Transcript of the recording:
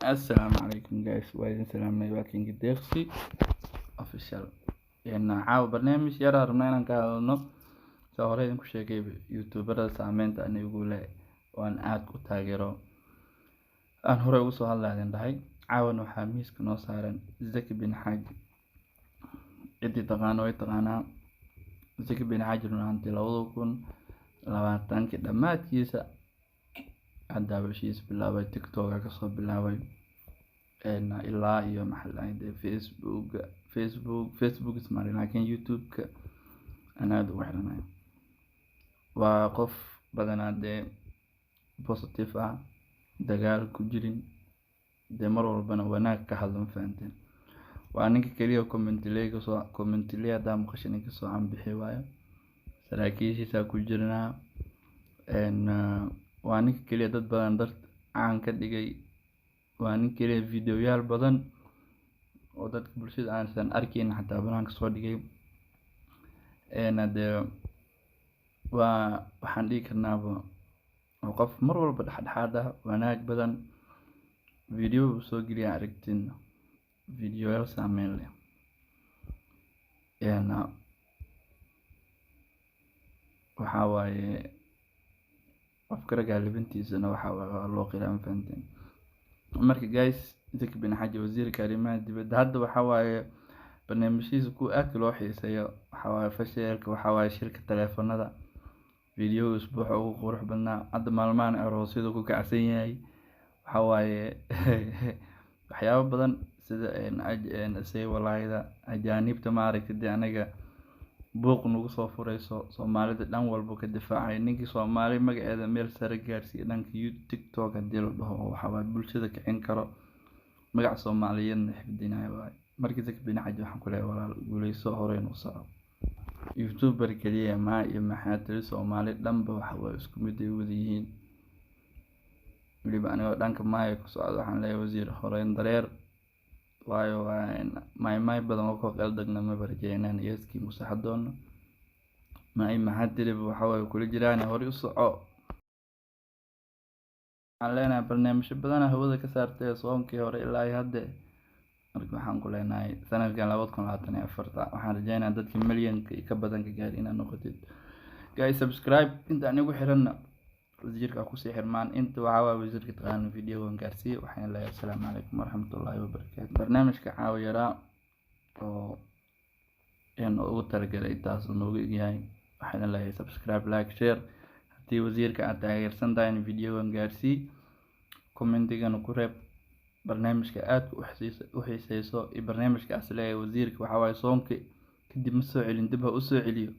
السلام عليكم جايز وإذن سلام نيباتين قديقسي official caawa barnaamij yar rabnaa inaan ka hadalno soo hore idinku sheegay youtuberada saameynta aan igu leh oo aan aad u taageero aan hore ugu soo hadlaadin dhahay caawan waxaa miiska noo saaran Zaki bin Xaaji cidii taqaano way taqaanaa Zaki bin Xaaji runtii 2020 dhammaadkiisa daawashiisa bilaabay TikTok ka soo bilaabay ilaa iyo maxallayda Facebook ismaari laakiin YouTube-ka aan aad ugu xiranahay waa qof badanaa dee positive ah dagaal ku jirin dee mar walbana wanaag ka hadlo fahanteen waa ninka kaliya commentile hadaa maqashay ninka soo anbixi waayo saraakiishiisa ku jirnaa waa ninka kaliya dad badan caan ka dhigay waa nin kaliya videoyaal badan oo dadka bulshada aansan arkin xataa banaanka soo dhigay dee waxaan dhihi karnaaba oo qof mar walba dhexdhexaad ah wanaag badan video soo geliya aragtin videoyaal saameyn leh waxaa waaye qofka ragaa libintiisana waxaa loo qiraa fahanteen marka guys Zaki bin Xaaji wasiirka arrimaha dibadda hadda waxaa waaye barnaamijkiisa ku aad loo xiiseeyo waxaa waaye fashalka waxaa waaye shirka taleefanada video usbuuca ugu qurux badnaa hadda maalmahan aroosyada ku kacsan yahay waxaa waaye waxyaabo badan sida say walaayada ajaanibta maaragtay anaga buuq nagu soo furayso Soomaalida dhan walba ka difaacay ninkii Soomaali magaceeda meel sare gaarsiiyay dhanka TikTok hadii la dhaho waxa waa bulshada kicin karo magac Soomaaliyeedna xifdinayo waay markii Zaki bin Xaaji waxaan ku leeyahay walaal guuleyso horeen u soco YouTuber kaliya ma iyo maxaa tiri Soomaali dhanba waxa way isku mid ay wada yihiin waliba aniga dhanka maay ku socdo waxaan leeyahay wasiir horeen dareer waayo maay badan oo ka qaldagna ma barjeynaan yeeskii musaxadoona maxaa tiri waxa way kula jiraan hore u soco aan leenahay barnaamijyo badan hawada ka saartay soonkii hore ilaa hadda marka waxaan ku leenahay sanadkan 2024 waxaan rajeynayaa dadkii milyanka ka badan ka gaar inaan noqotid guys subscribe inta anigu xiranna wasiirka ku sii xirmaan inta waxa waa wasiirka taqaan videogan gaarsiin waxaan leeyahay assalaamu calaykum waraxmatullaahi wabarakaatuh barnaamijka caawa yaraa oo ugu talagalay taas noogu yahay waxaan leeyahay subscribe like share hadii wasiirka aad taageersan tahay videogan gaarsiin commentigana ku reeb barnaamijka aad u xiiseyso barnaamijka asleeyahay wasiirka waxa waaye soonka kadib ma soo celin dib ha u soo celiyo